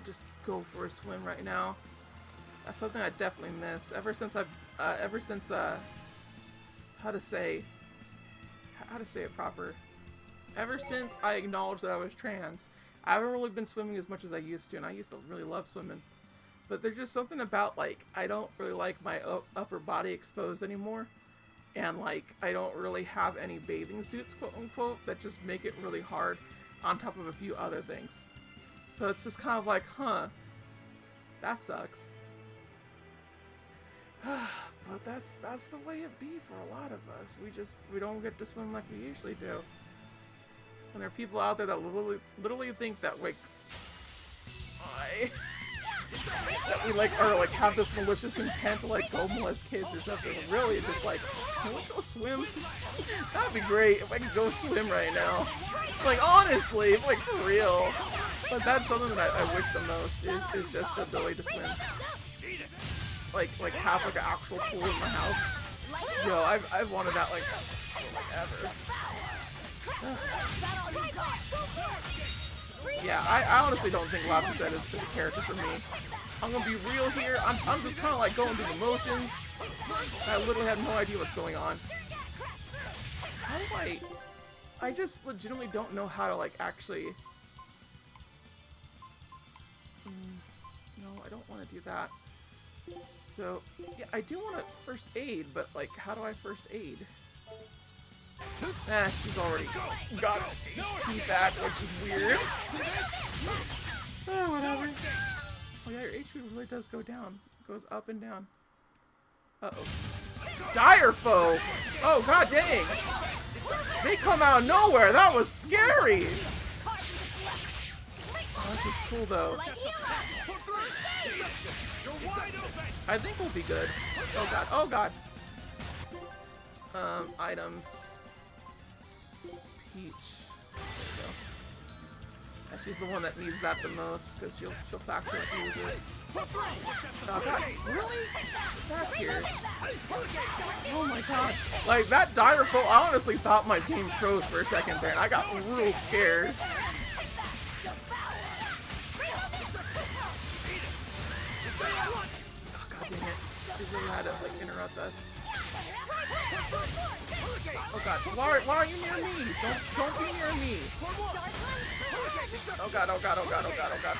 just go for a swim right now. That's something I definitely miss. Ever since how to say it proper. Ever since I acknowledged that I was trans, I haven't really been swimming as much as I used to, and I used to really love swimming. But there's just something about, like, I don't really like my upper body exposed anymore. And, like, I don't really have any bathing suits, quote-unquote, that just make it really hard on top of a few other things. So it's just kind of like, huh, that sucks. But that's the way it be for a lot of us. We don't get to swim like we usually do. And there are people out there that literally think that, like, that we, like, are, like, have this malicious intent to, like, go molest kids or something. And really, it's just like, can we go swim? That'd be great if I could go swim right now. Like, honestly, like, for real. But that's something that I wish the most, is just the ability to swim. Like have, like, an actual pool in my house. Yo, I've wanted that, like ever. Yeah, I honestly don't think Lapizet is a character for me. I'm gonna be real here. I'm just kind of like going through the motions. I literally have no idea what's going on. How do I just legitimately don't know how to, like, actually. No, I don't want to do that. So yeah, I do want to first aid, but, like, how do I first aid? Nah, she's already got an HP back, which is weird. Oh, whatever. Oh yeah, your HP really does go down. It goes up and down. Uh-oh. Dire foe! Oh, god dang! They come out of nowhere! That was scary! Oh, this is cool, though. I think we'll be good. Oh god, oh god! Items. Peach. There we go. And she's the one that needs that the most, because she'll factor use it. Oh god, really? Back here. Oh my god. Like, that dire foe, I honestly thought my game froze for a second there, and I got real scared. Oh god dang it. They really had to, like, interrupt us. Oh god, why are you near me? Don't be near me. Oh god, oh god, oh god, oh god, oh god.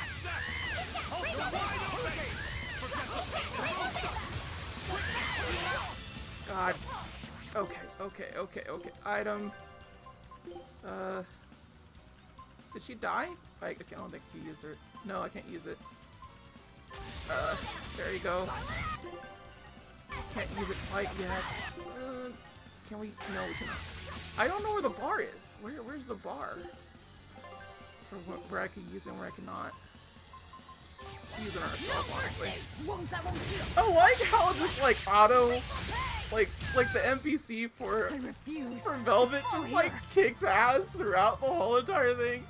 God. Okay. Item. Did she die? I don't think I can use her. No, I can't use it. There you go. Can't use it quite yet. Can we? No, we cannot. I don't know where the bar is. Where's the bar? For where I can use it and where I cannot. Use it on herself, honestly. I like how just, like, auto, like the NPC for Velvet just, like, kicks ass throughout the whole entire thing.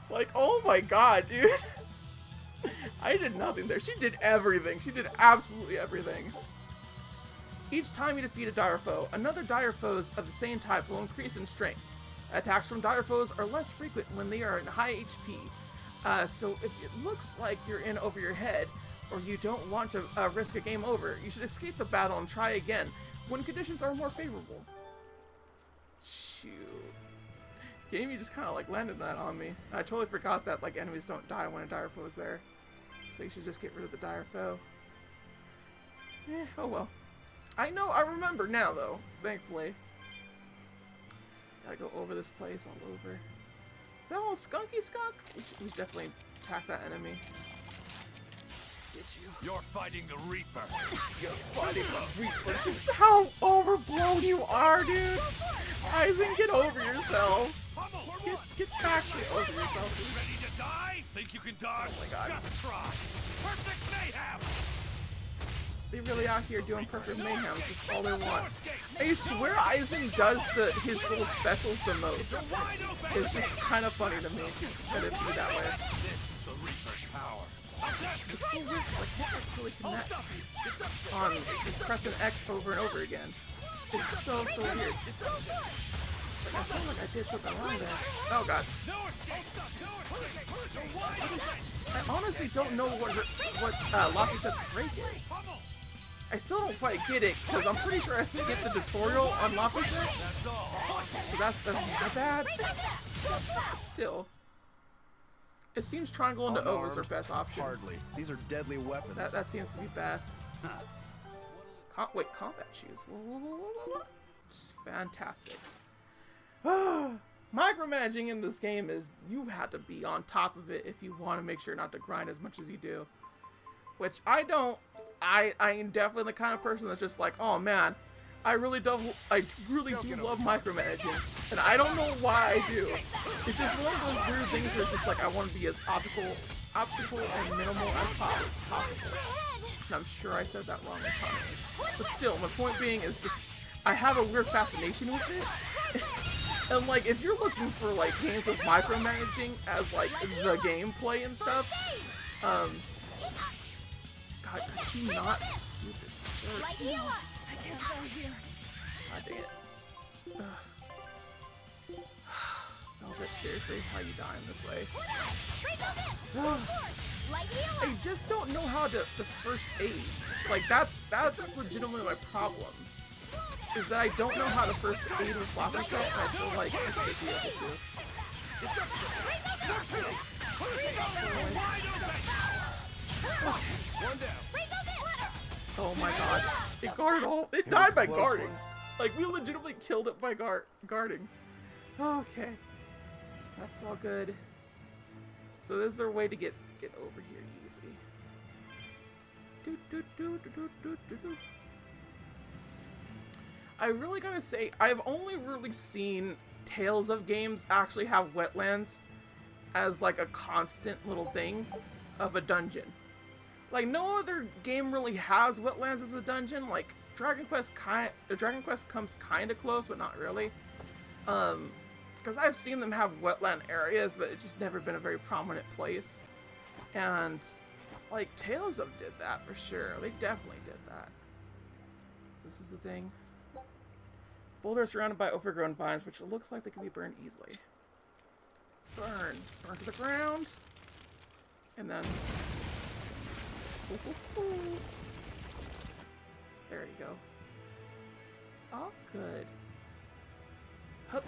Like, oh my god, dude. I did nothing there. She did everything. She did absolutely everything. Each time you defeat a dire foe, another dire foes of the same type will increase in strength. Attacks from dire foes are less frequent when they are in high HP. So if it looks like you're in over your head, or you don't want to risk a game over, you should escape the battle and try again when conditions are more favorable. Shoot. Game, you just kind of, like, landed that on me. I totally forgot that, like, enemies don't die when a dire foe is there. So you should just get rid of the dire foe. Oh well. I remember now, though, thankfully. Gotta go over this place all over. Is that a little skunky skunk? We should definitely attack that enemy. Get you. You're fighting the Reaper. You're fighting the Reaper. Just how overblown you are, dude. Aizen, get over yourself. Get actually over yourself, dude. Ready to die? Think you can dodge? Oh my god. Just try. Perfect mayhem. They really out here doing perfect mayhem. It's just all they want. I swear Aizen does his little specials the most. It's just kind of funny to me that it be that way. The Reaper's power. It's so weird. I can't really connect on just pressing X over and over again. It's so weird. Like, I feel like I did something wrong there. Oh god. No escape! No escape! I honestly don't know what Lapiset's break is. I still don't quite get it, because I'm pretty sure I skipped the tutorial on Lapiset. That's all. So that's not bad. But still. It seems triangle into O is our best option. Hardly. These are deadly weapons. That seems to be best. Wait, combat shoes. Whoa. Fantastic. Micromanaging in this game is you have to be on top of it if you want to make sure not to grind as much as you do. Which I don't. I am definitely the kind of person that's just like, oh man, I really do love micromanaging, and I don't know why I do. It's just one of those weird things where it's just like I want to be as optical and minimal as possible. And I'm sure I said that wrong entirely. But still, my point being is just I have a weird fascination with it. And like, if you're looking for like games with micromanaging as like the gameplay and stuff, God, could she not? Stupid. Sure. God dang it. No, but seriously, how you dying this way? I just don't know how to first aid. Like, that's legitimately my problem. Is that I don't know how to first aid with Floppy Set, and I feel like I should be able to. Oh my god. It guarded all. It died by guarding. Like, we legitimately killed it by guarding. Okay. So that's all good. So there's their way to get over here easy. I really gotta say, I've only really seen Tales of games actually have wetlands as like a constant little thing of a dungeon. Like, no other game really has wetlands as a dungeon. Like, Dragon Quest comes kind of close, but not really. Because I've seen them have wetland areas, but it's just never been a very prominent place. And, like, Tales of did that for sure. They definitely did that. So this is the thing. Boulders surrounded by overgrown vines, which looks like they can be burned easily. Burn. Burn to the ground. And then... There you go. Oh, good. Hup.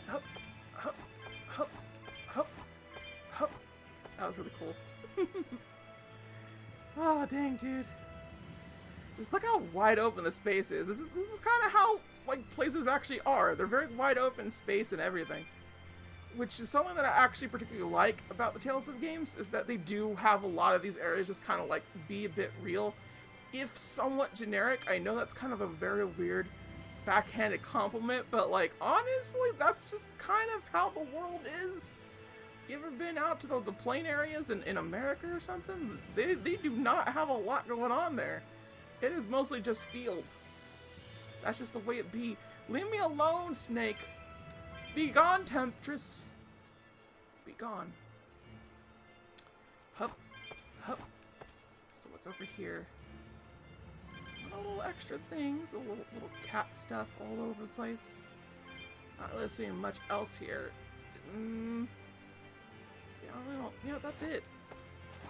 Hup. Hup. Hup. Hup. Hup. That was really cool. Oh, dang, dude. Just look how wide open the space is. This is kind of how, like, places actually are. They're very wide open space and everything. Which is something that I actually particularly like about the Tales of games, is that they do have a lot of these areas just kind of like be a bit real. If somewhat generic, I know that's kind of a very weird backhanded compliment, but like, honestly, that's just kind of how the world is. You ever been out to the plain areas in America or something? They do not have a lot going on there. It is mostly just fields. That's just the way it be. Leave me alone, Snake. Be gone, Temptress. Be gone. Hup. Hup. So what's over here? Little extra things. A little cat stuff all over the place. Not really seeing much else here. Yeah, I don't... Yeah, that's it.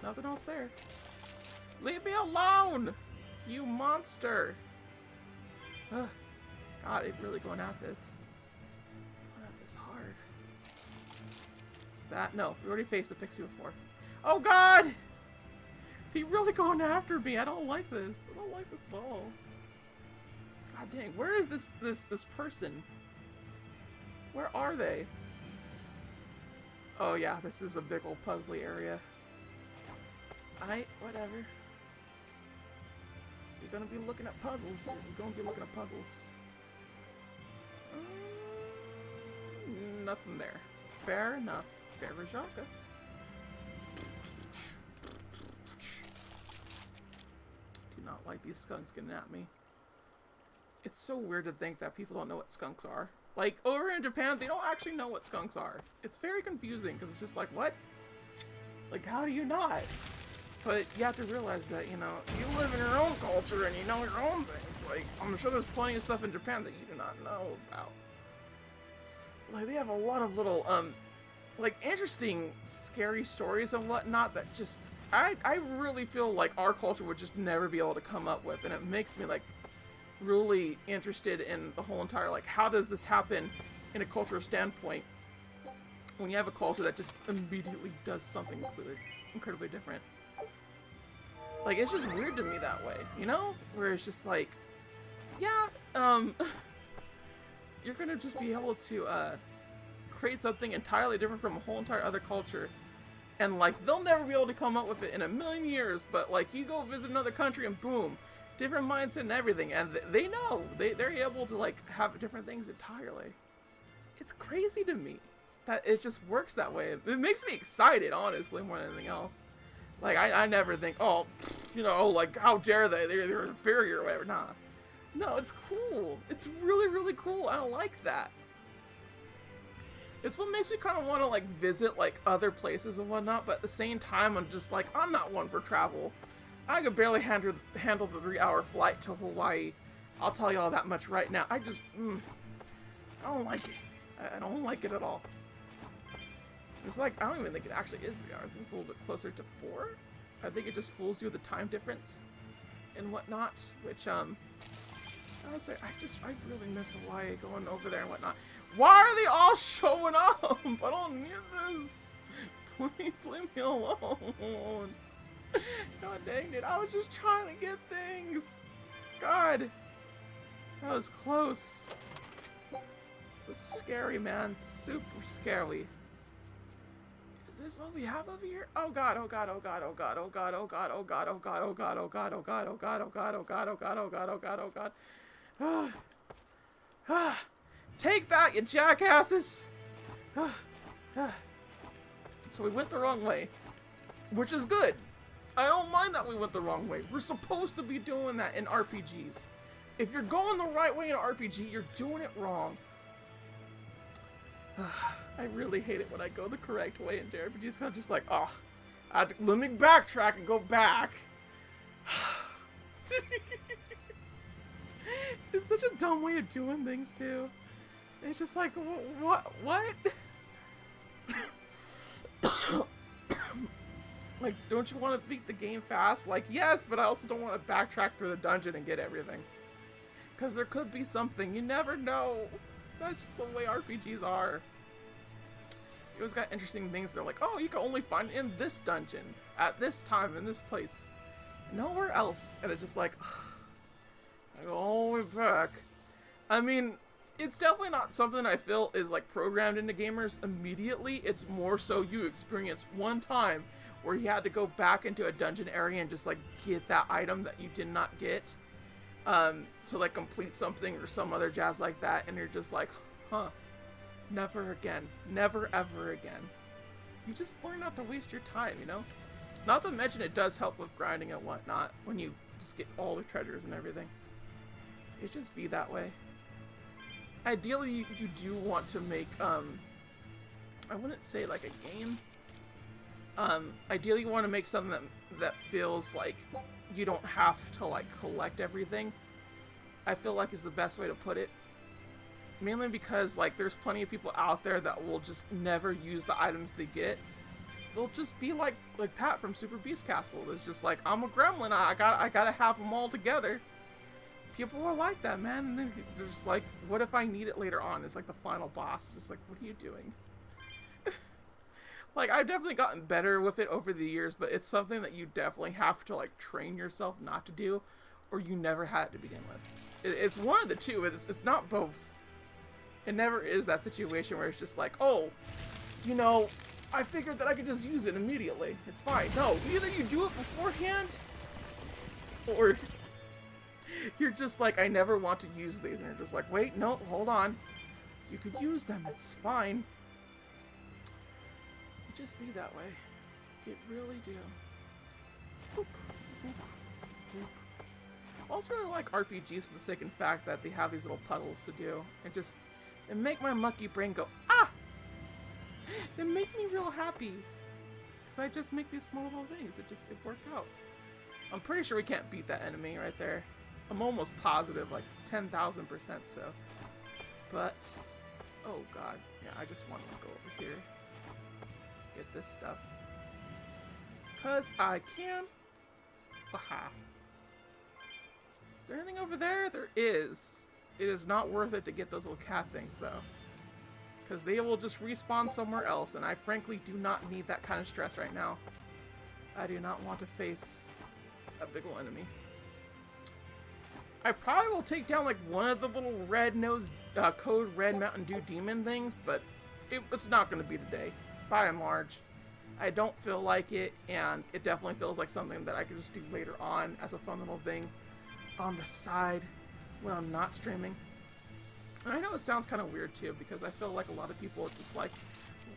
Nothing else there. Leave me alone! You monster! Ugh. God, it's really going at this. This hard. Is that? No, we already faced the pixie before. Oh god! He really going after me. I don't like this. I don't like this at all. God dang, where is this person? Where are they? Oh yeah, this is a big old puzzly area. Whatever. You're gonna be looking at puzzles. You're gonna be looking at puzzles. Nothing there. Fair enough. Berseria. Do not like these skunks getting at me. It's so weird to think that people don't know what skunks are. Like, over in Japan, they don't actually know what skunks are. It's very confusing, because it's just like, what? Like, how do you not? But you have to realize that, you know, you live in your own culture and you know your own things. Like, I'm sure there's plenty of stuff in Japan that you do not know about. like they have a lot of little like interesting, scary stories and whatnot that just I really feel like our culture would just never be able to come up with, and it makes me like really interested in the whole entire like how does this happen in a cultural standpoint when you have a culture that just immediately does something incredibly different. Like it's just weird to me that way, you know, where it's just like, yeah, you're gonna just be able to create something entirely different from a whole entire other culture, and like they'll never be able to come up with it in a million years, but like you go visit another country and boom, different mindset and everything, and they know they're able to like have different things entirely. It's crazy to me that it just works that way. It makes me excited, honestly, more than anything else. Like I never think, oh, you know, like how dare they? They're inferior or whatever. Nah, no, it's cool. It's really, really cool. I like that. It's what makes me kind of want to like visit like other places and whatnot, but at the same time, I'm just like, I'm not one for travel. I could barely handle the 3-hour flight to Hawaii. I'll tell you all that much right now. I just, I don't like it. I don't like it at all. It's like, I don't even think it actually is 3 hours. I think it's a little bit closer to 4. I think it just fools you with the time difference and whatnot, which, I would say, I really miss Hawaii, going over there and whatnot. Why are they all showing up? I don't need this. Please leave me alone. God dang it, I was just trying to get things. God, that was close. It was scary, man. Super scary. Is this all we have over here? Oh god, oh god, oh god, oh god, oh god, oh god, oh god, oh god, oh god, oh god, oh god, oh god, oh god, oh god, oh god, oh god, oh god, oh god. Take that, you jackasses! So we went the wrong way, which is good. I don't mind that we went the wrong way. We're supposed to be doing that in RPGs. If you're going the right way in an RPG, you're doing it wrong. I really hate it when I go the correct way in JRPGs. I'm just like, oh, let me backtrack and go back. It's such a dumb way of doing things, too. It's just like, what? Like, don't you want to beat the game fast? Like, yes, but I also don't want to backtrack through the dungeon and get everything. Because there could be something. You never know. That's just the way RPGs are. You always got interesting things. They're like, oh, you can only find it in this dungeon, at this time, in this place. Nowhere else. And it's just like, ugh, I go all the way back. I mean, it's definitely not something I feel is like programmed into gamers immediately. It's more so you experience one time where you had to go back into a dungeon area and just like get that item that you did not get to like complete something or some other jazz like that, and you're just like, huh, never again, never ever again. You just learn not to waste your time, you know? Not to mention it does help with grinding and whatnot when you just get all the treasures and everything. It just be that way. Ideally, you do want to make, I wouldn't say like a game. Ideally you want to make something that feels like you don't have to like collect everything. I feel like is the best way to put it. Mainly because like there's plenty of people out there that will just never use the items they get. They'll just be like Pat from Super Beast Castle. It's just like, I'm a gremlin, I gotta have them all together. People are like that, man. And they're just like, what if I need it later on? It's like the final boss. It's just like, what are you doing? Like, I've definitely gotten better with it over the years, but it's something that you definitely have to, like, train yourself not to do, or you never had it to begin with. It's one of the two. It's not both. It never is that situation where it's just like, oh, you know, I figured that I could just use it immediately. It's fine. No, either you do it beforehand, or you're just like, I never want to use these, and you're just like, wait, no, hold on. You could use them. It's fine. Just be that way. It really do. Boop, boop, boop. I also really like RPGs for the sake and fact that they have these little puzzles to do. It make my monkey brain go, ah! They make me real happy. Because I just make these small little things. It worked out. I'm pretty sure we can't beat that enemy right there. I'm almost positive, like 10,000% so. But Oh god. Yeah, I just want to go over here. Get this stuff. 'Cause I can. Aha. Is there anything over there? There is. It is not worth it to get those little cat things, though. Because they will just respawn somewhere else, and I frankly do not need that kind of stress right now. I do not want to face a big ol' enemy. I probably will take down, like, one of the little red-nosed, Code Red Mountain Dew demon things, but it's not going to be today, by and large. I don't feel like it, and it definitely feels like something that I could just do later on as a fun little thing on the side when I'm not streaming. And I know it sounds kind of weird too, because I feel like a lot of people are just like,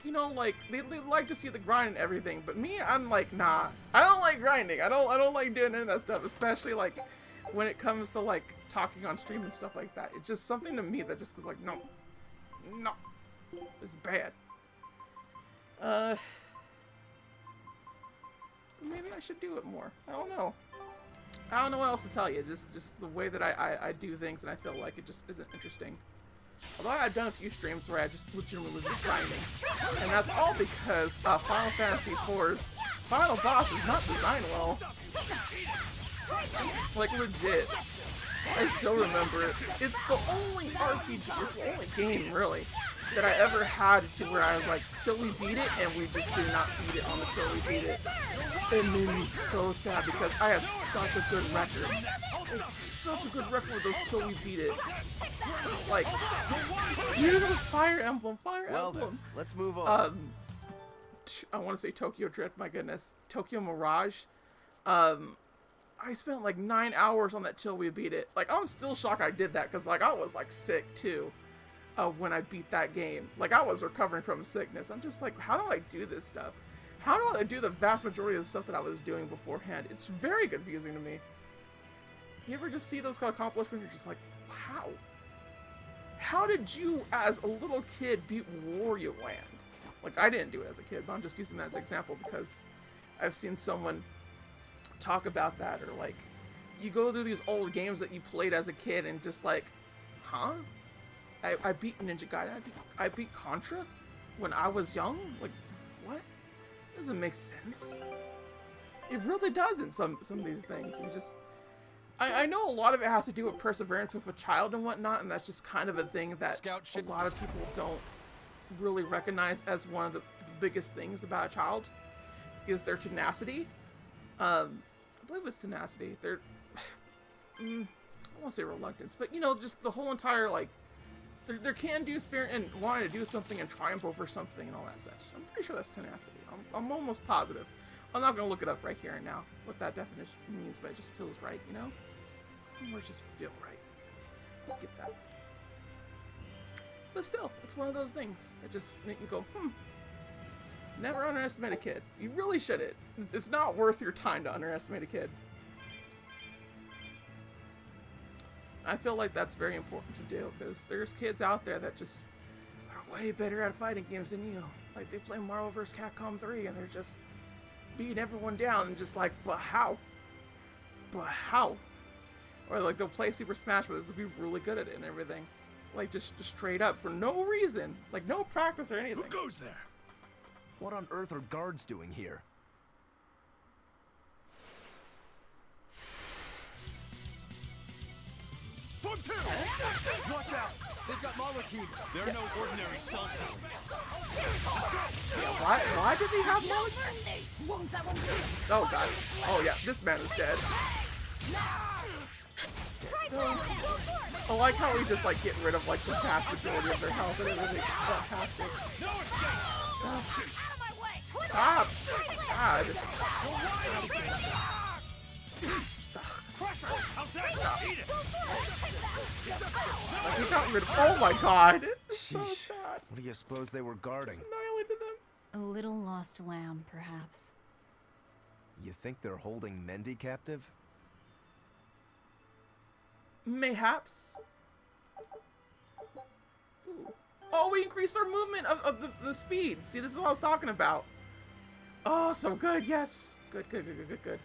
you know, like they like to see the grind and everything, but me, I'm like, nah, I don't like grinding. I don't like doing any of that stuff, especially like when it comes to like talking on stream and stuff like that. It's just something to me that just goes like, no, it's bad. Maybe I should do it more. I don't know. I don't know what else to tell you. Just the way that I do things, and I feel like it just isn't interesting. Although I've done a few streams where I just legitimately was just grinding. And that's all because Final Fantasy IV's final boss is not designed well. Like, legit. I still remember it. It's the only RPG, it's the only game, really, that I ever had to where I was like, till we beat it, and we just did not beat it on the till we beat it. It made me so sad because I had such a good record. Like, such a good record with those till we beat it. Like, you know, Fire Emblem, Well Emblem. then, let's move on. I want to say Tokyo Drift, my goodness. Tokyo Mirage. I spent like 9 hours on that till we beat it. Like, I'm still shocked I did that because, like, I was like sick too when I beat that game. Like, I was recovering from sickness. I'm just like, how do I do this stuff? How do I do the vast majority of the stuff that I was doing beforehand? It's very confusing to me. You ever just see those accomplishments? You're just like, how? How did you, as a little kid, beat Wario Land? Like, I didn't do it as a kid, but I'm just using that as an example because I've seen someone talk about that, or like, you go through these old games that you played as a kid and just like, huh? I beat Ninja Gaiden, I beat Contra when I was young? Like, what? Doesn't make sense. It really doesn't, some of these things. And just, I know a lot of it has to do with perseverance with a child and whatnot, and that's just kind of a thing that a lot of people don't really recognize as one of the biggest things about a child, is their tenacity. I believe it's tenacity. They're, I won't say reluctance, but you know, just the whole entire, like, their can-do spirit and wanting to do something and triumph over something and all that such. I'm pretty sure that's tenacity. I'm almost positive. I'm not going to look it up right here and now, what that definition means, but it just feels right, you know? Some words just feel right. Get that. But still, it's one of those things that just make me go, never underestimate a kid. You really shouldn't. It's not worth your time to underestimate a kid. I feel like that's very important to do, because there's kids out there that just are way better at fighting games than you. Like, they play Marvel vs. Capcom 3 and they're just beating everyone down and just like, but how? But how? Or like, they'll play Super Smash Bros. They'll be really good at it and everything. Like, just straight up for no reason. Like, no practice or anything. Who goes there? What on earth are guards doing here? One, two! Watch out! They've got molecules. They're no ordinary cell phones. Why did he have molecules? Oh god. Oh yeah, this man is dead. I like how we just like get rid of like the vast majority of their health and everything. Fantastic. No escape! Stop! God. Pressure! How's that? Eat it! Like, he got rid of. Oh my god! It's so Sheesh. sad. What do you suppose they were guarding? Just annihilated them. A little lost lamb, perhaps. You think they're holding Mendy captive? Mayhaps. Ooh. Oh, we increased our movement of the speed. See, this is what I was talking about. Oh, so good. Yes. Good, good, good, good, good, good.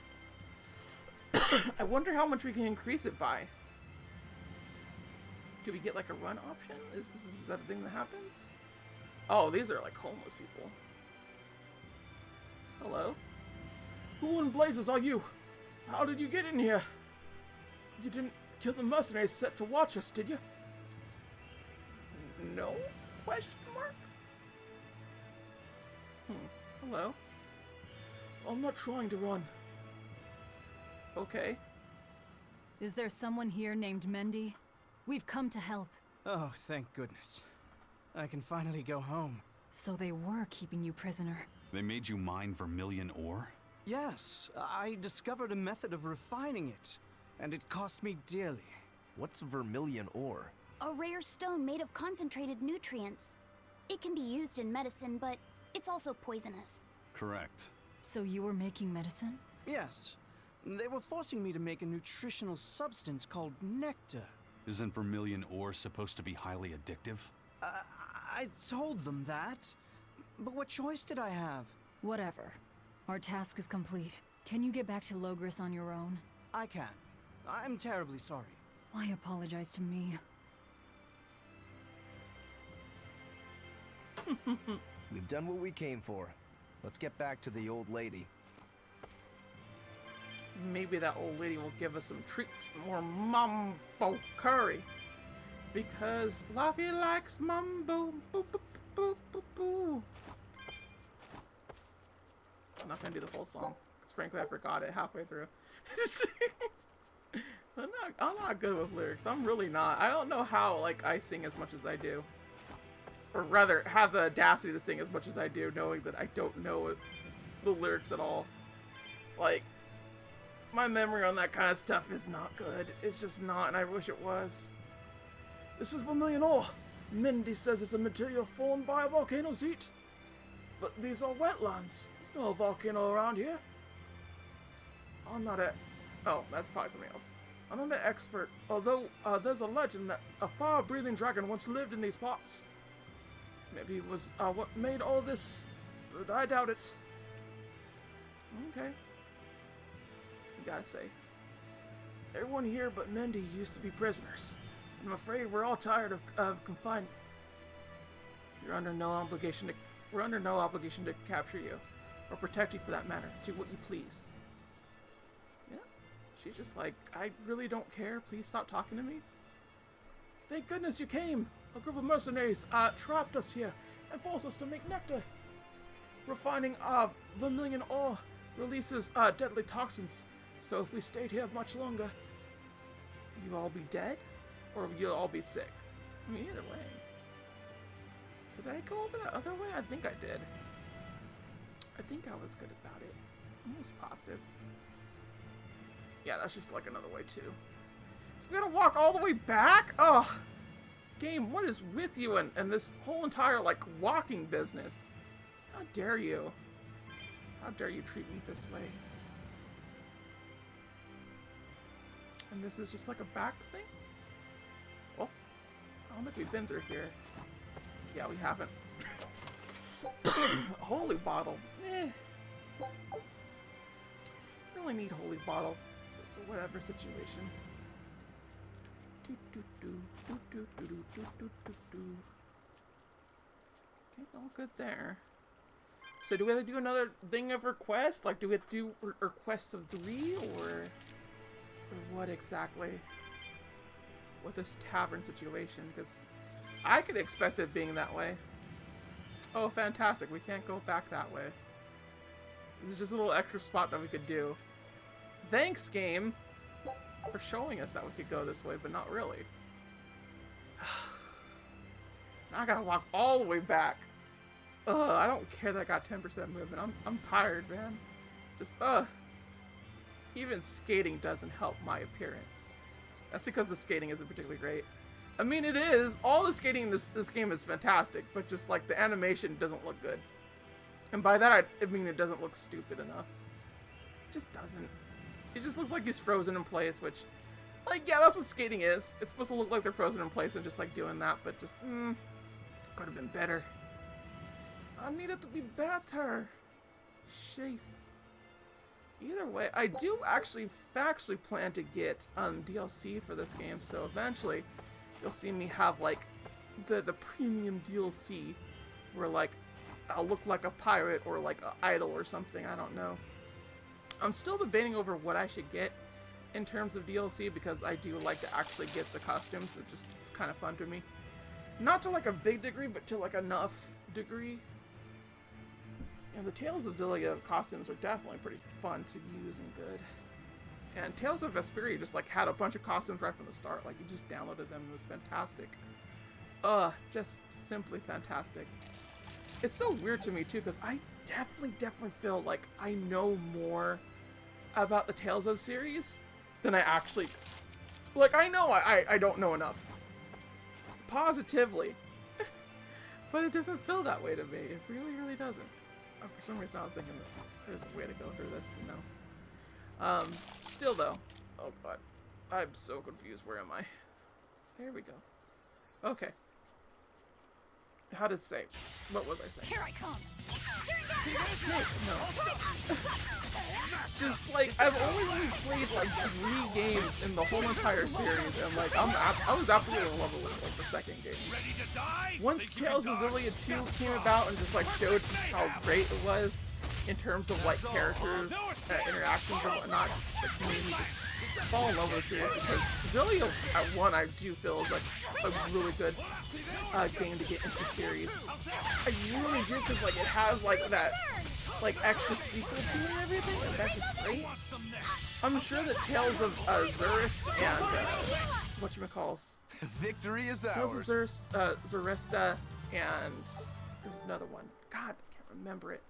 I wonder how much we can increase it by. Do we get like a run option? Is that a thing that happens? Oh, these are like homeless people. Hello? Who in blazes are you? How did you get in here? You didn't kill the mercenaries set to watch us, did you? No? Question mark? Hello? I'm not trying to run. Okay. Is there someone here named Mendy? We've come to help. Oh, thank goodness. I can finally go home. So they were keeping you prisoner. They made you mine vermilion ore? Yes, I discovered a method of refining it, and it cost me dearly. What's vermilion ore? A rare stone made of concentrated nutrients. It can be used in medicine, but it's also poisonous. Correct. So you were making medicine? Yes. They were forcing me to make a nutritional substance called nectar. Isn't vermilion ore supposed to be highly addictive? I told them that. But what choice did I have? Whatever. Our task is complete. Can you get back to Logris on your own? I can. I'm terribly sorry. Why apologize to me? We've done what we came for. Let's get back to the old lady. Maybe that old lady will give us some treats. More mambo curry. Because Laffy likes mambo. Boo, boo, boo, boo, boo. I'm not gonna do the whole song. Because frankly, I forgot it halfway through. I'm not good with lyrics. I'm really not. I don't know how, like, I sing as much as I do. Or rather, have the audacity to sing as much as I do, knowing that I don't know the lyrics at all. Like, my memory on that kind of stuff is not good. It's just not, and I wish it was. This is vermilion ore. Mindy says it's a material formed by a volcano's heat. But these are wetlands. There's no volcano around here. I'm not a... Oh, that's probably something else. I'm not an expert, although there's a legend that a fire-breathing dragon once lived in these parts. Maybe it was what made all this, but I doubt it. Okay. You gotta say. Everyone here but Mindy used to be prisoners. I'm afraid we're all tired of confinement. We're under no obligation to capture you, or protect you for that matter. Do what you please. Yeah. She's just like, I really don't care. Please stop talking to me. Thank goodness you came. A group of mercenaries trapped us here and forced us to make nectar. Refining vermilion ore releases deadly toxins, so if we stayed here much longer, you'll all be dead, or you'll all be sick. I mean, either way. So did I go over that other way? I think I did. I think I was good about it. Almost positive. Yeah, that's just like another way too. So we gotta walk all the way back? Ugh! Game, what is with you and this whole entire, like, walking business? How dare you? How dare you treat me this way? And this is just like a back thing? Well, I don't think we've been through here. Yeah, we haven't. Holy bottle. Eh. Don't really need holy bottle. It's a whatever situation. Okay, all good there. So do we have to do another thing of request? Like, do we have to do requests of 3, or what exactly? With this tavern situation? Because I could expect it being that way. Oh, fantastic. We can't go back that way. This is just a little extra spot that we could do. Thanks, game, for showing us that we could go this way, but not really. Now I gotta walk all the way back. Ugh, I don't care that I got 10% movement. I'm tired, man. Just, even skating doesn't help my appearance. That's because the skating isn't particularly great. I mean, it is. All the skating in this game is fantastic, but just, like, the animation doesn't look good. And by that, I mean it doesn't look stupid enough. It just doesn't. It just looks like he's frozen in place, which, like, yeah, that's what skating is. It's supposed to look like they're frozen in place and just, like, doing that, but just, could have been better. I need it to be better. Chase. Either way, I do actually factually plan to get DLC for this game, so eventually, you'll see me have like the premium DLC where like I'll look like a pirate or like an idol or something. I don't know. I'm still debating over what I should get in terms of DLC because I do like to actually get the costumes. It's kind of fun to me. Not to like a big degree, but to like enough degree. And the Tales of Xillia costumes are definitely pretty fun to use and good. And Tales of Vesperia just like had a bunch of costumes right from the start. Like you just downloaded them. It was fantastic. Just simply fantastic. It's so weird to me too because I definitely feel like I know more about the Tales of series than I actually... Like I know I don't know enough. Positively. But it doesn't feel that way to me. It really doesn't. For some reason I was thinking that there's a way to go through this, you know. Still though. Oh god. I'm so confused. Where am I? There we go. Okay. How to say? What was I saying? Here I come. Snake, no. Just like I've only really played like 3 games in the whole entire series, and like I was absolutely in love with like the second game. Once Tales of Xillia 2 came about and just like showed just how great it was in terms of like characters, interactions and whatnot, just like made me just fall in love with the series because Xillia at 1 I do feel is like a really good game to get into the series. I really do because like it has like that like extra sequel to it and everything, and that's just great. I'm sure that Tales of Zurist and whatchamacalls. Victory is Tales ours. of Zurista and there's another one. God, I can't remember it.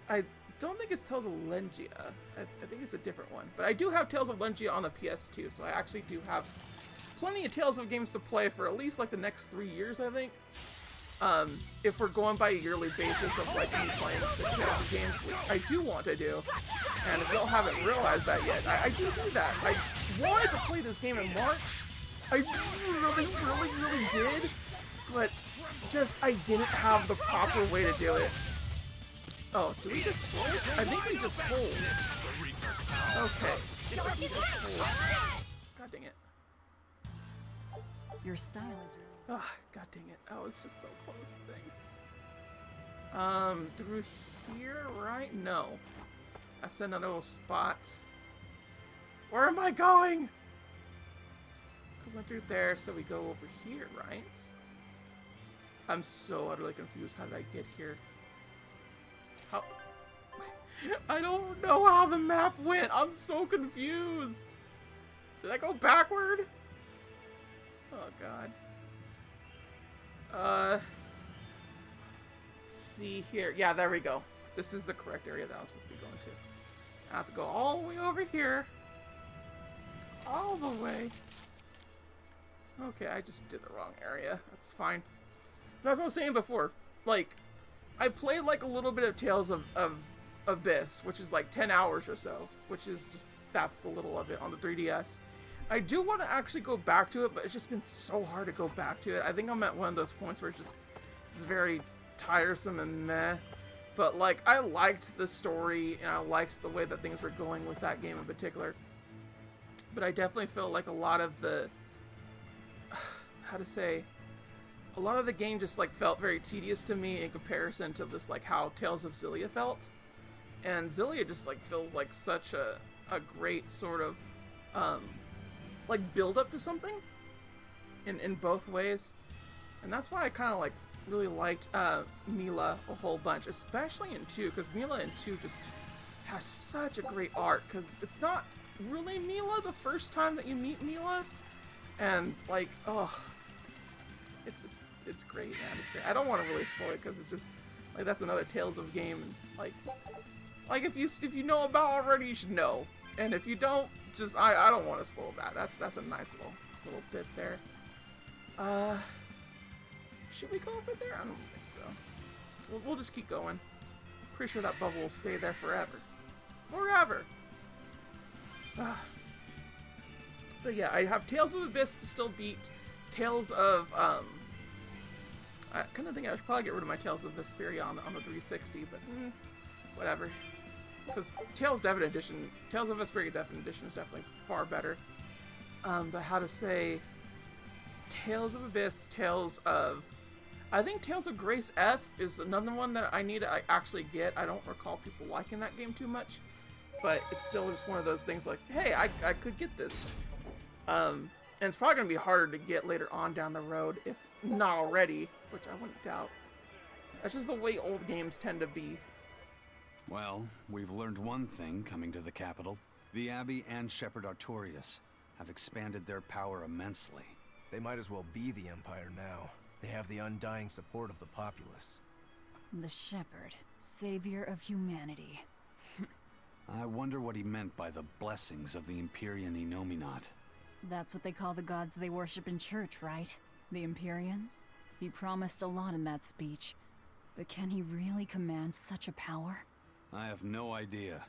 I don't think it's Tales of Lengia. I think it's a different one. But I do have Tales of Lengia on the PS2, so I actually do have plenty of Tales of games to play for at least like the next 3 years, I think. If we're going by a yearly basis of like me playing the Tales of games, which I do want to do. And if y'all haven't realized that yet, I do that. I wanted to play this game in March. I really did. But just I didn't have the proper way to do it. Oh, did we just hold? I think we just hold. Okay. I think we just hold. God dang it. Your style is really... Ah, god dang it. I was just so close. Thanks. Through here, right? No. That's another little spot. Where am I going? I went through there, so we go over here, right? I'm so utterly confused. How did I get here? How? I don't know how the map went. I'm so confused. Did I go backward? Oh god. Let's see here. Yeah, there we go. This is the correct area that I was supposed to be going to. I have to go all the way over here. All the way. Okay, I just did the wrong area. That's fine. That's what I was saying before. Like, I played like a little bit of Tales of Abyss, which is like 10 hours or so, which is just, that's the little of it on the 3DS. I do want to actually go back to it, but it's just been so hard to go back to it. I think I'm at one of those points where it's very tiresome and meh. But like, I liked the story and I liked the way that things were going with that game in particular. But I definitely feel like a lot of the, how to say, a lot of the game just like felt very tedious to me in comparison to just like how Tales of Xillia felt. And Xillia just like feels like such a great sort of like build up to something in both ways. And that's why I kind of like really liked Mila a whole bunch, especially in 2, because Mila in 2 just has such a great arc, because it's not really Mila the first time that you meet Mila, and like, oh, it's great, man. It's great. I don't want to really spoil it because it's just like that's another Tales of game, and like if you know about already, you should know, and if you don't, just I don't want to spoil that. That's a nice little bit there. Should we go over there? I don't think so. We'll just keep going. Pretty sure that bubble will stay there forever. Forever! But yeah, I have Tales of Abyss to still beat. Tales of, I kind of think I should probably get rid of my Tales of Vesperia on the 360, but whatever. Because Tales of Vesperia Definitive Edition is definitely far better. But how to say Tales of Abyss, Tales of... I think Tales of Grace F is another one that I need to actually get. I don't recall people liking that game too much. But it's still just one of those things like, hey, I could get this. And it's probably going to be harder to get later on down the road, if not already, which I wouldn't doubt. That's just the way old games tend to be. Well, we've learned one thing coming to the capital. The Abbey and Shepherd Artorias have expanded their power immensely. They might as well be the Empire now. They have the undying support of the populace. The Shepherd, savior of humanity. I wonder what he meant by the blessings of the Empyrean Innominat. That's what they call the gods they worship in church, right? The Empyreans? He promised a lot in that speech. But can he really command such a power? I have no idea.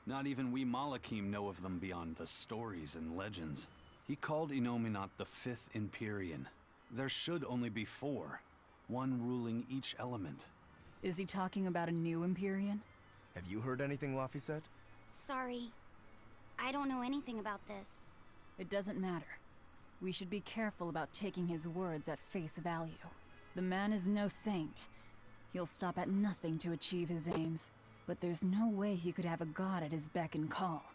Not even we Malakim know of them beyond the stories and legends. He called Innominat the 5th Empyrean. There should only be 4, one ruling each element. Is he talking about a new Empyrean? Have you heard anything Laphicet? Sorry. I don't know anything about this. It doesn't matter. We should be careful about taking his words at face value. The man is no saint. He'll stop at nothing to achieve his aims. But there's no way he could have a god at his beck and call.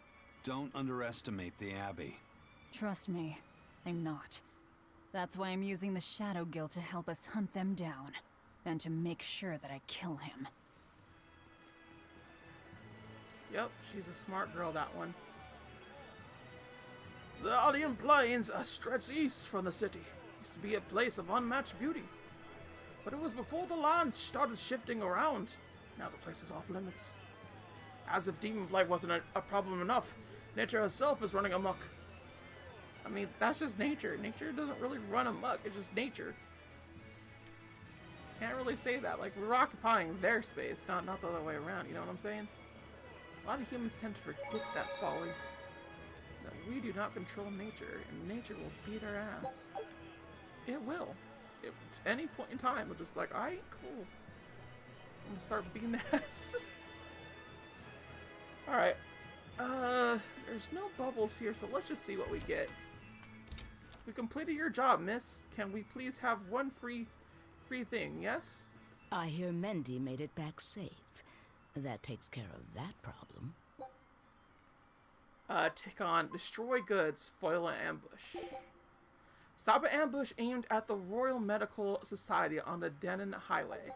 Don't underestimate the Abbey. Trust me, I'm not. That's why I'm using the Shadow Guild to help us hunt them down. And to make sure that I kill him. Yep, she's a smart girl, that one. The Alien Plains stretch east from the city. Used to be a place of unmatched beauty. But it was before the lands started shifting around. Now the place is off limits. As if demon blight wasn't a problem enough, nature herself is running amok. I mean, that's just nature. Nature doesn't really run amok, it's just nature. Can't really say that. Like, we're occupying their space, not the other way around, you know what I'm saying? A lot of humans tend to forget that folly. That we do not control nature, and nature will beat our ass. It will. At any point in time, we'll just be like, alright, cool. I'm gonna start beating ass. Alright. There's no bubbles here, so let's just see what we get. We completed your job, miss. Can we please have one free thing, yes? I hear Mendy made it back safe. That takes care of that problem. Take on destroy goods, foil an ambush. Stop an ambush aimed at the Royal Medical Society on the Denon Highway.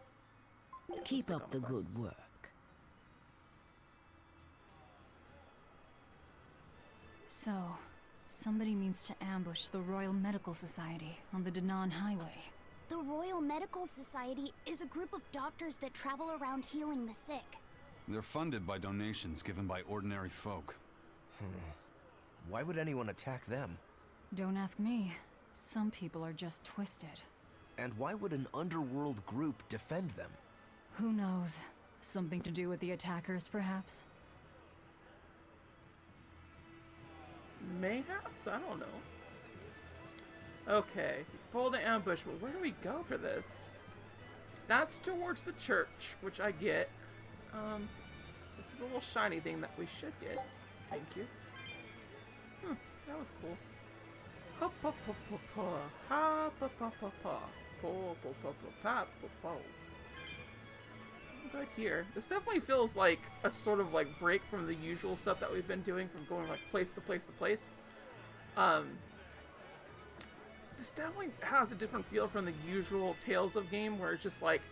Keep up the good work. So, somebody means to ambush the Royal Medical Society on the Denon Highway. The Royal Medical Society is a group of doctors that travel around healing the sick. They're funded by donations given by ordinary folk. Why would anyone attack them? Don't ask me. Some people are just twisted. And why would an underworld group defend them? Who knows? Something to do with the attackers, perhaps? Mayhaps? I don't know. Okay, foil the ambush, but where do we go for this? That's towards the church, which I get. This is a little shiny thing that we should get. Thank you. That was cool. Ha pa pa pa pa. Ha pa pa pa pa. Po po po po pa po po. Good here. This definitely feels like a sort of like break from the usual stuff that we've been doing, from going like place to place to place. This definitely has a different feel from the usual Tales of game, where it's just like,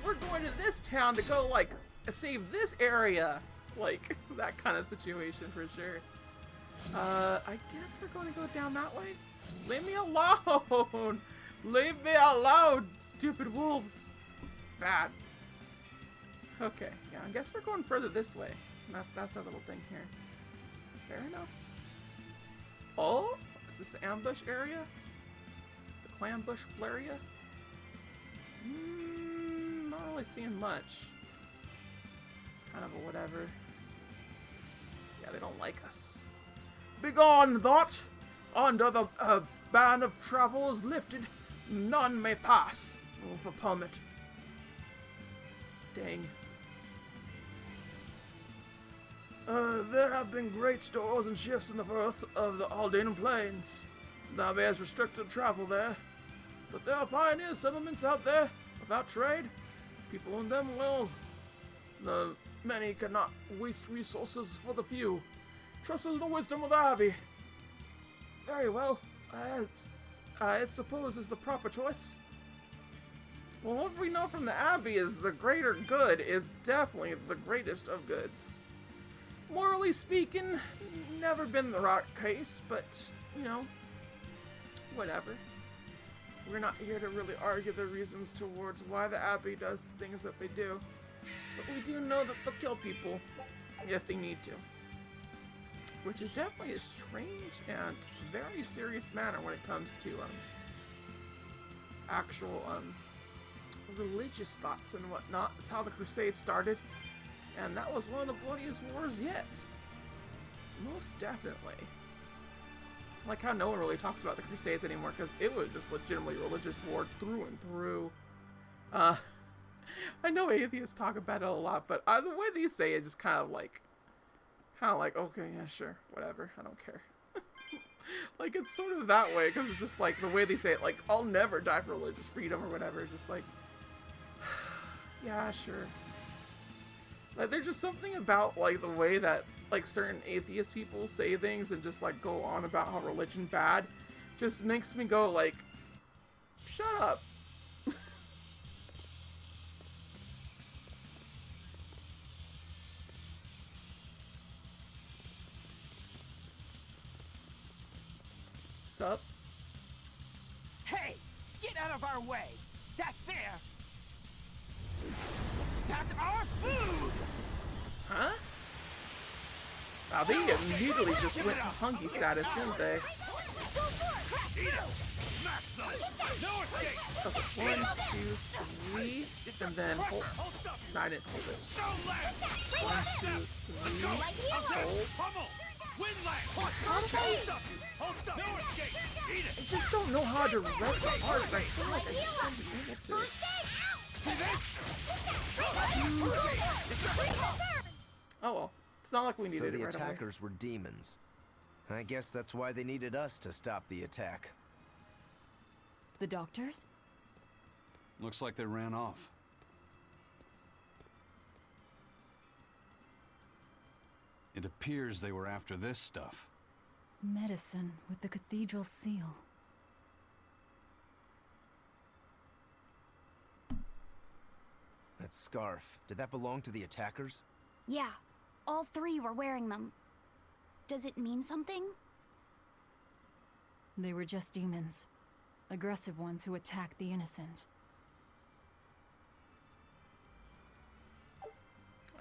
we're going to this town to go like save this area, like that kind of situation for sure. I guess we're going to go down that way. Leave me alone! Leave me alone, stupid wolves! Bad. Okay, yeah, I guess we're going further this way. That's our little thing here. Fair enough. Oh, is this the ambush area? The clambush area? Not really seeing much. It's kind of a whatever. Yeah, they don't like us. Begone, thought! Under the ban of travel is lifted, none may pass. For permit. There have been great stores and ships in the earth of the Aldean Plains. The Abbey has restricted travel there. But there are pioneer settlements out there without trade. People in them will. The many cannot waste resources for the few. Trust in the wisdom of the Abbey. Very well. I suppose is the proper choice. Well, what we know from the Abbey is the greater good is definitely the greatest of goods. Morally speaking, never been the right case, but, you know, whatever. We're not here to really argue the reasons towards why the Abbey does the things that they do. But we do know that they'll kill people if they need to. Which is definitely a strange and very serious matter when it comes to actual religious thoughts and whatnot. That's how the Crusades started, and that was one of the bloodiest wars yet. Most definitely. Like how no one really talks about the Crusades anymore, because it was just legitimately religious war through and through. I know atheists talk about it a lot, but the way they say it is just kind of like, okay, yeah, sure, whatever, I don't care. Like, it's sort of that way, because it's just like, the way they say it, like, I'll never die for religious freedom or whatever, just like, yeah, sure. Like, there's just something about, like, the way that, like, certain atheist people say things and just, like, go on about how religion bad, just makes me go, like, shut up. Sup? Hey! Get out of our way! That there! That's our food! Huh? Wow, they immediately just went to hunky status, didn't they? Okay, 1, 2, 3, and then hold. No, I didn't hold it. 1, 2, 3, hold. I just don't know how to read the art, but I feel like I should be able to. Oh well, it's not like we needed So it the right away. attackers were demons. I guess that's why they needed us to stop the attack. The doctors? Looks like they ran off. It appears they were after this stuff. Medicine with the cathedral seal. That scarf, did that belong to the attackers? Yeah, all three were wearing them. Does it mean something? They were just demons. Aggressive ones who attacked the innocent.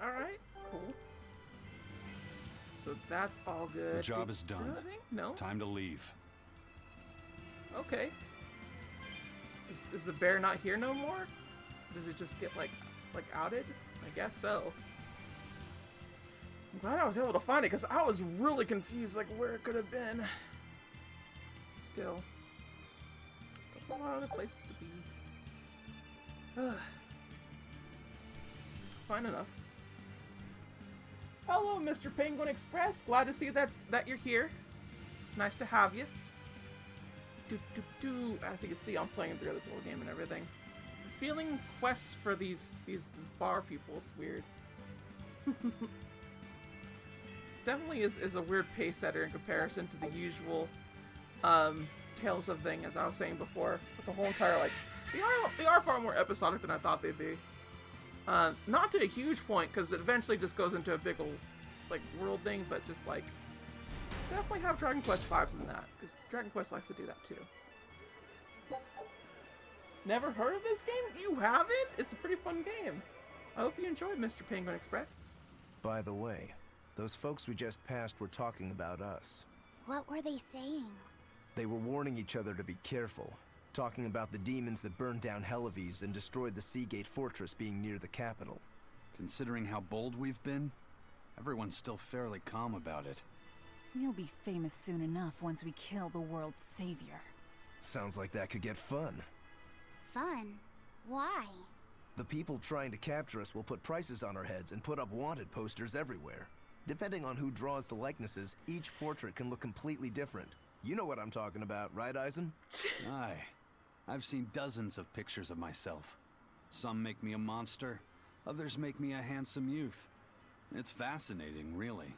Alright, cool. So that's all good. The job is done. No? Time to leave. Okay. Is the bear not here no more? Does it just get like outed? I guess so. I'm glad I was able to find it because I was really confused like where it could have been. Still. A lot of other places to be. Fine enough. Hello, Mr. Penguin Express. Glad to see that you're here. It's nice to have you. As you can see, I'm playing through this little game and everything. Feeling quests for these bar people. It's weird. Definitely is a weird pace setter in comparison to the usual Tales of thing, as I was saying before. With the whole entire like, they are far more episodic than I thought they'd be. Not to a huge point, because it eventually just goes into a big old, like, world thing, but just, like, definitely have Dragon Quest vibes in that, because Dragon Quest likes to do that, too. Never heard of this game? You haven't? It's a pretty fun game. I hope you enjoyed Mr. Penguin Express. By the way, those folks we just passed were talking about us. What were they saying? They were warning each other to be careful, talking about the demons that burned down Helives and destroyed the Seagate Fortress being near the capital. Considering how bold we've been, everyone's still fairly calm about it. We'll be famous soon enough once we kill the world's savior. Sounds like that could get fun. Fun? Why? The people trying to capture us will put prices on our heads and put up wanted posters everywhere. Depending on who draws the likenesses, each portrait can look completely different. You know what I'm talking about, right, Eisen? Aye. I've seen dozens of pictures of myself. Some make me a monster, others make me a handsome youth. It's fascinating, really.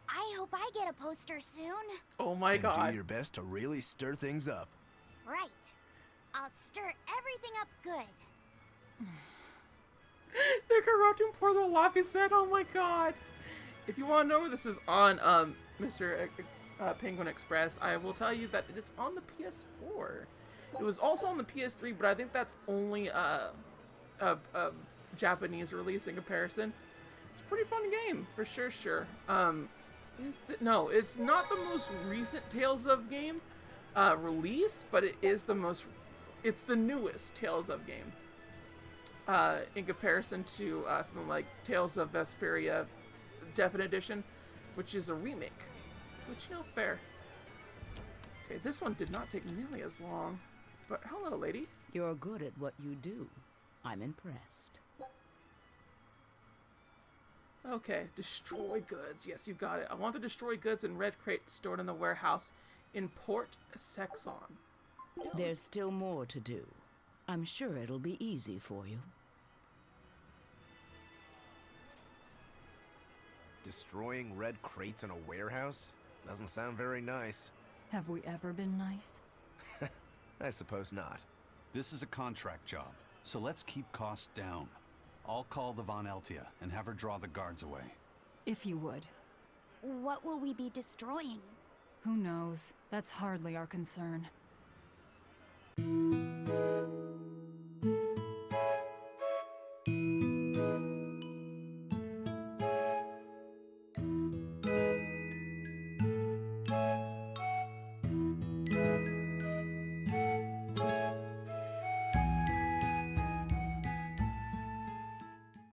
I hope I get a poster soon. Oh my And god. do your best to really stir things up. Right. I'll stir everything up good. They're corrupting poor little Laffy said, oh my god. If you want to know where this is on Mr. Penguin Express, I will tell you that it's on the PS4. It was also on the PS3, but I think that's only a Japanese release in comparison. It's a pretty fun game, for sure. No, it's not the most recent Tales of game release, but it's the newest Tales of game. In comparison to something like Tales of Vesperia Definite Edition, which is a remake. Which, fair. Okay, this one did not take nearly as long. But hello, lady. You're good at what you do. I'm impressed. Okay, destroy goods. Yes, you got it. I want to destroy goods in red crates stored in the warehouse in Port Sexon. There's still more to do. I'm sure it'll be easy for you. Destroying red crates in a warehouse? Doesn't sound very nice. Have we ever been nice? I suppose not. This is a contract job, so let's keep costs down. I'll call the Von Eltia and have her draw the guards away. If you would. What will we be destroying? Who knows? That's hardly our concern.